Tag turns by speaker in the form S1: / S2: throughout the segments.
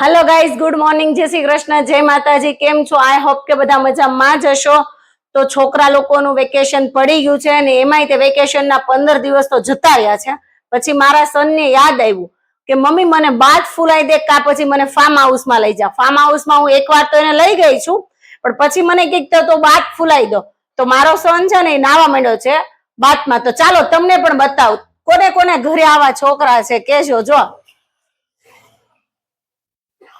S1: Hello guys, good morning, જય શ્રી કૃષ્ણ, જય માતાજી. કેમ છો? આઈ હોપ કે બધા મજામાં જ હશો. તો છોકરા લોકોનું વેકેશન પડી ગયું છે અને એમાંય તે વેકેશનના 15 દિવસ તો જતા રહ્યા છે. પછી મારા સનને યાદ આવ્યું કે મમ્મી મને બાથ ફૂલાઈ દે કા પછી મને ફાર્મ હાઉસમાં લઈ જા. ફાર્મ હાઉસમાં હું એકવાર તો એને લઈ ગઈ છું, પણ પછી મને કીક તો બાથ ફૂલાઈ દો. તો મારો સન છે ને એ નાવા માંડ્યો છે બાથમાં. તો ચાલો તમને પણ બતાવું કોને કોને ઘરે આવા છોકરા છે કેજો. જો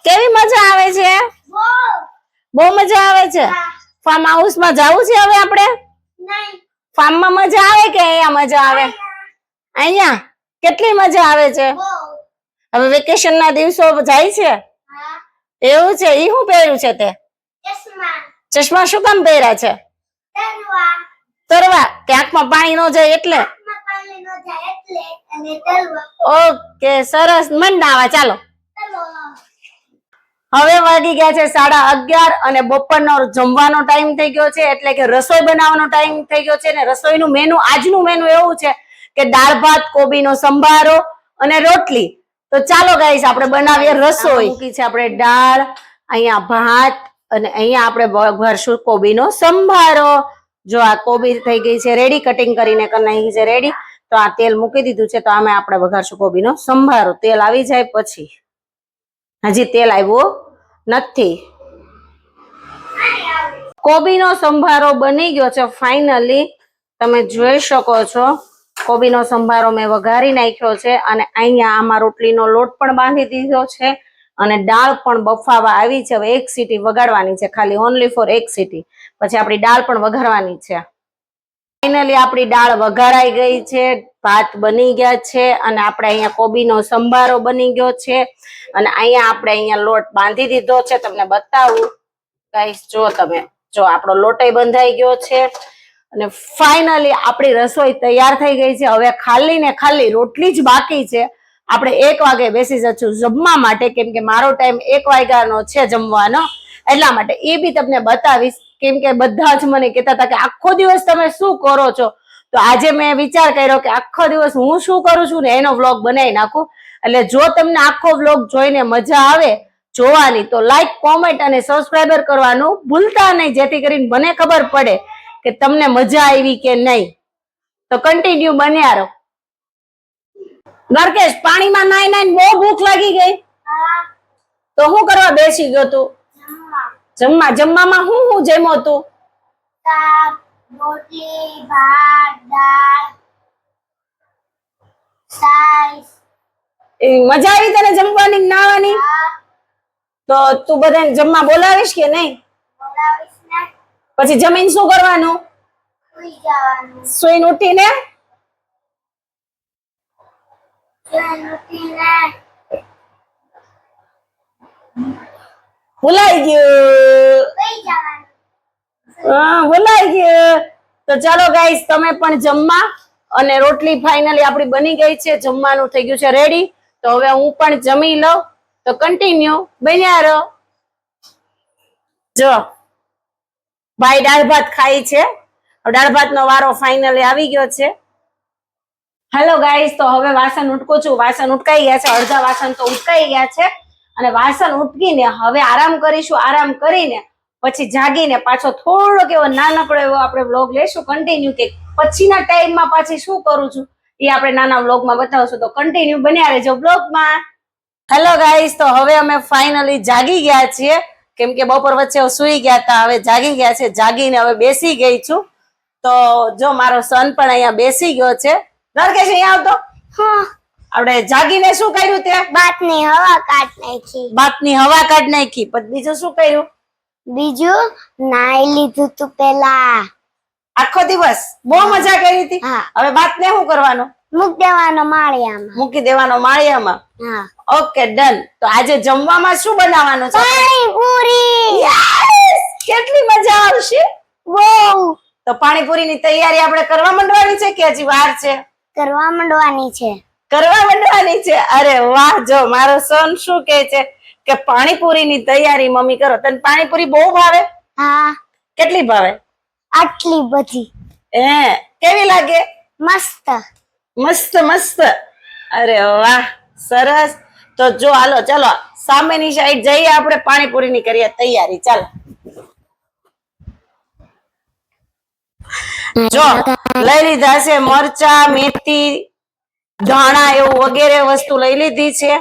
S1: કેવી મજા આવે છે, બહુ મજા આવે છે. ફાર્મ હાઉસ માં જવું છે હવે આપણે? ફાર્મ માં મજા આવે કે અહીંયા મજા આવે? અહીંયા કેટલી મજા આવે છે. હવે વેકેશન ના દિવસો જાય છે એવું છે. ઈ શું પહેર્યું છે તે? ચશ્મા શું કામ પહેર્યા છે? તરવા કે આંખમાં પાણી ન જાય એટલે? ઓકે સરસ. મન નાવા ચાલો. હવે વાગી ગયા છે 11:30 અને બપોરનો જમવાનો ટાઈમ થઈ ગયો છે, એટલે કે રસોઈ બનાવવાનો ટાઈમ થઈ ગયો છે. ને રસોઈનું મેનુ, આજનું મેનુ એવું છે કે દાળ ભાત, કોબીનો સંભારો અને રોટલી. તો ચાલો ગાઈસ આપણે બનાવીએ રસોઈ. મૂકી છે આપણે દાળ, અહીંયા ભાત અને અહીંયા આપણે ભરશું કોબીનો સંભારો. જો આ કોબી થઈ ગઈ છે રેડી, કટિંગ કરીને કરી નાખી છે રેડી. તો આ તેલ મૂકી દીધું છે, તો આમે આપણે વઘારશું કોબીનો સંભારો. તેલ આવી જાય પછી, હજી તેલ આવ્યું નથી. કોબીનો સંભારો બની ગયો છે ફાઇનલી. તમે જોઈ શકો છો કોબીનો સંભારો મેં વઘારી નાખ્યો છે અને અહીંયા આમાં રોટલીનો લોટ પણ બાંધી દીધો છે અને દાળ પણ બફાવા આવી છે. હવે 1 સીટી વગાડવાની છે, ખાલી ઓનલી ફોર 1 સીટી. પછી આપણી દાળ પણ વઘારવાની છે. ફાઇનલી આપણી દાળ વઘારાઈ ગઈ છે, ભાત બની ગયા છે અને આપણે અહીંયા કોબીનો સંભારો બની ગયો છે અને અહીંયા લોટ બાંધી દીધો છે. તમને બતાવું ગાઈસ, જો તમે જો આપણો લોટય બંધાઈ ગયો છે અને ફાઇનલી આપણી રસોઈ તૈયાર થઈ ગઈ છે. હવે ખાલી ને ખાલી રોટલી જ બાકી છે. આપણે 1 વાગે બેસી જશું જમવા માટે, કેમ કે મારો ટાઈમ 1 વાગ્યાનો છે જમવાનો, એટલા માટે એ બી તમને બતાવીશ. કેમ કે બધા જ મને કહેતા હતા કે આખો દિવસ તમે શું કરો છો, તો આજે મેં વિચાર કર્યો કે આખો દિવસ હું શું કરું છું ને એનો વ્લોગ બનાવી નાખું. એટલે જો તમને આખો વ્લોગ જોઈને મજા આવે જોવાની, તો લાઈક, કોમેન્ટ અને સબસ્ક્રાઈબર કરવાનું ભૂલતા નહીં, જેથી કરીને મને ખબર પડે કે તમને મજા આવી કે નહીં. તો કન્ટિન્યુ બન્યા રહો. નરકેશ, પાણીમાં નાઈ નાઈને બહુ ભૂખ લાગી ગઈ, તો શું કરવા બેસી ગયો તું? જમવામાં હું જમ્યો તું?
S2: શાક, રોટલી, ભાત, દાળ, છાશ.
S1: મજા આવી તને જમવાની નાવાની? તો તું બધાને જમવા બોલાવીશ કે નહીં?
S2: બોલાવીશ ને.
S1: પછી જમીન શું કરવાનું?
S2: સુઈ જવાનું.
S1: સુઈને ઉઠીને ભૂલાઈ ગયું.
S2: સુઈ જવાનું.
S1: હા, ભૂલાઈ ગયું. તો ચાલો ગાઈસ, તમે પણ જમવા. અને રોટલી ફાઇનલી આપણી બની ગઈ છે, જમવાનું થઈ ગયું છે રેડી. તો હવે હું પણ જમી લઉં. તો કન્ટિન્યુ બન્યા રહો. જો ભાઈ દાળ ભાત ખાઈ છે. દાળ ભાત નો વારો ફાઇનલી આવી ગયો છે. હેલો ગાઈસ, તો હવે વાસણ ઉટકું છું. વાસણ ઉટકાઈ ગયા છે, અડધા વાસણ તો ઉટકાઈ ગયા છે અને વાસણ ઉટકીને હવે આરામ કરીશું. આરામ કરીને પછી જાગીને પાછો થોડોક એવો નાનકડો એવો આપણે વ્લોગ લેશું કન્ટિન્યુ, કે પછીના ટાઈમમાં પાછી શું કરું છું એ આપણે નાના વ્લોગમાં બતાવશું. તો કન્ટિન્યુ બન્યા રહેજો વ્લોગમાં. હેલો ગાઈસ, તો હવે અમે ફાઇનલી જાગી ગયા છીએ, કેમ કે બપોર વચ્ચે સુઈ ગયા હતા. હવે જાગી ગયા છે, જાગીને હવે બેસી ગઈ છું. તો જો મારો સન પણ અહીંયા બેસી ગયો છે. નરકેશ, અહીંયા આવતો.
S2: હા,
S1: આપણે જાગીને શું કર્યું? તે
S2: બાથની હવા કાઢ નાખી.
S1: બાથની હવા કાઢ નાખી. પછી બીજું શું કર્યું?
S2: બીજું નાઈ લીધું તું પેલા.
S1: આખો દિવસ બહુ મજા કરી હતી.
S2: હા.
S1: હવે બાથને શું કરવાનું?
S2: મૂક દેવાનો માળિયામાં.
S1: મૂકી દેવાનો માળિયામાં.
S2: હા.
S1: Okay, done. તો આજે જમવામાં શું બનાવવાનું છે?
S2: પાણીપુરી.
S1: કેટલી મજા આવશે.
S2: બહુ.
S1: તો પાણીપુરીની તૈયારી આપણે કરવા માંડવાની છે કે હજી વાર છે?
S2: કરવા માંડવાની છે.
S1: કરવા માંડવાની છે. અરે વાહ, જો મારો સન શું કહે છે કે પાણીપુરીની તૈયારી મમ્મી કરો. તને પાણીપુરી બહુ ભાવે?
S2: હા.
S1: કેટલી ભાવે?
S2: આટલી બધી.
S1: કેવી લાગે?
S2: મસ્ત.
S1: મસ્ત મસ્ત. અરે વાહ, સરસ. તો જો હાલો ચાલો સામેની સાઈડ જઈએ આપણે પાણીપુરીની કરીએ તૈયારી. ચાલો જો લઈ લીધા છે મરચા, મેથી, ધાણા એવું વગેરે વસ્તુ લઈ લીધી છે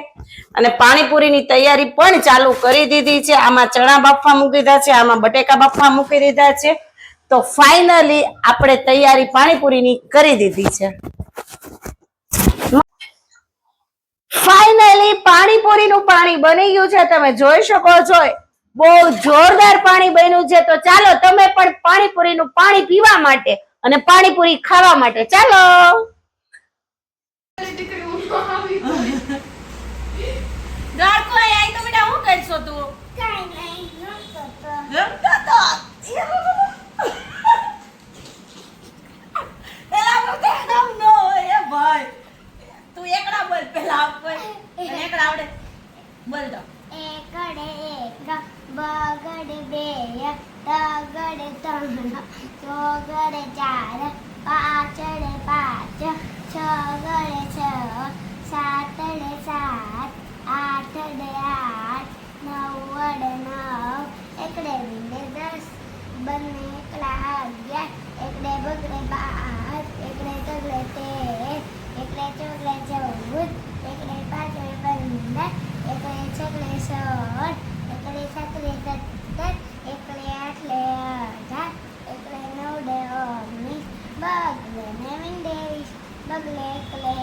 S1: અને પાણીપુરીની તૈયારી પણ ચાલુ કરી દીધી છે. આમાં ચણા બાફવા મૂકી દીધા છે, આમાં બટેકા બાફવા મૂકી દીધા છે. તો ફાઇનલી આપણે તૈયારી પાણીપુરીની કરી દીધી છે. ફાઇનલી પાણીપુરીનું પાણી બની ગયું છે, તમે જોઈ શકો છો. બહુ જોરદાર પાણી બન્યું છે. તો ચાલો તમે પણ પાણીપુરીનું પાણી પીવા માટે અને પાણીપુરી ખાવા માટે ચાલો. ગાડકો આઈ તો બેટા હું કરશો તું? રમતો તો પેલા તો કેમ નો એ ભાઈ તું એકડા બોલ પેલા કોઈ એકડા આવડે બોલ દો.
S2: એકડે એક બગડે બે તગડે ત્રણ ચોગડે ચાર પાછડે પાંચ છગડે છ સાતડે સાત આઠડે આઠ નવડે નવ એકડે બીડે 10 બંને એકલા 11 એકડે બગડે 12 એકડે તગડે 13 એકડે ચોગડે 14 એકડે પાંચડે 15 એકડે છગડે 16 એકડે સાતડે 17 એકડે આઠડે 18 એકડે નવડે 19 બગલે ને મીંડે 20 બગલે એકલે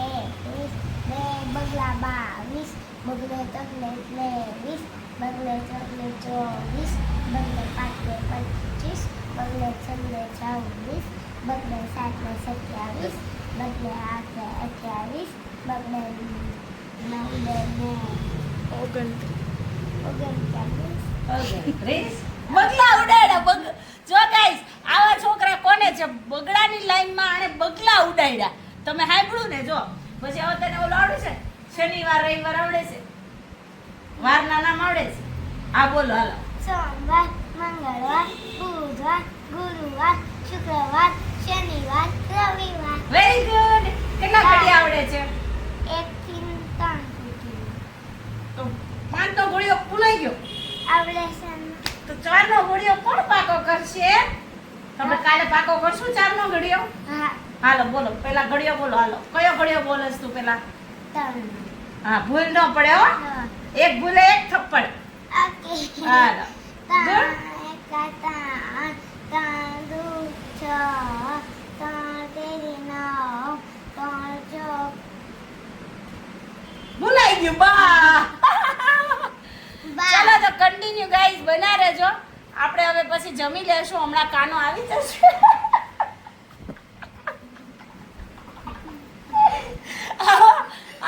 S2: 21 બે બગલા 22 બગલે તગલે 23 બગલે ચોગલે 24 બગલે પાંચલે 25 બગલે છગલે 26 બગલે સાતલે 27 બગલે આઠલે 28 બગલે નવલે ને
S1: 29 બગલા ઉડાડ્યા. જો ગાઈસ આવા છોકરા કોને છે? બગડાની લાઈનમાં આને બગલા ઉડાડ્યા. તમે સાંભળ્યું ને? જો પછી હવે તને ઓલું આવડે છે, શનિવાર રવિવાર આવડે છે, વારના નામ આવડે છે? આ બોલો હાલો.
S2: સોમવાર મંગળવાર બુધવાર ગુરુવાર શુક્રવાર શનિવાર રવિવાર.
S1: Very good. કેટલા ઘડી આવડે છે?
S2: 1 થી 3 સુધી
S1: તો 5 નો ઘડિયો ભૂલાઈ ગયો.
S2: આવડે છે ને?
S1: તો 4 નો ઘડિયો કોણ પાકો કરશે? તમે કાલે પાકો કરશું 4 નો ઘડિયો?
S2: હા
S1: હાલો બોલો, પેલા ઘડિયો બોલો. હાલો કયો ઘડિયો બોલસ તું પેલા?
S2: 3.
S1: હા, ભૂલ ન પડે હો.
S2: હા
S1: એક ભૂલે એક થપ્પડ.
S2: ઓકે
S1: હાલો.
S2: ત્રણ એકા ત્રણ ત્રણ દુ છ ત્રણ તેરી 9 ત્રણ ચોક
S1: ભૂલાઈ ગયું બા. ચાલો તો કન્ટિન્યુ ગાઈસ બના રહેજો. આપણે હવે પછી જમી લેશું. હમણાં કાનો આવી જશે.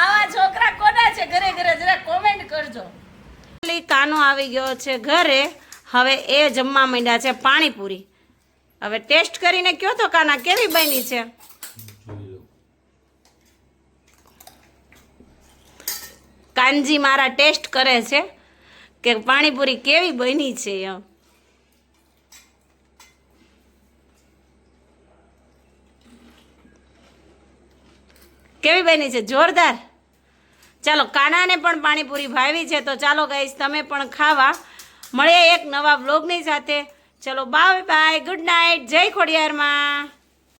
S1: આવા છોકરા કોના છે ઘરે ઘરે? જરા કોમેન્ટ કરજો. કાનો આવી ગયો છે ઘરે. હવે એ જમવા માંડ્યા છે પાણીપુરી. હવે ટેસ્ટ કરીને કયો તો કાના કેવી બની છે? કાનજી મારા ટેસ્ટ કરે છે કે પાણીપુરી કેવી બની છે. એમ કેવી બની છે? જોરદાર. ચાલો કાનાને પણ પાણીપુરી ભાવી છે. તો ચાલો ગાઈસ તમે પણ ખાવા. મળીએ એક નવા વ્લોગની સાથે. ચલો બાય બાય, ગુડ નાઇટ, જય ખોડિયારમાં.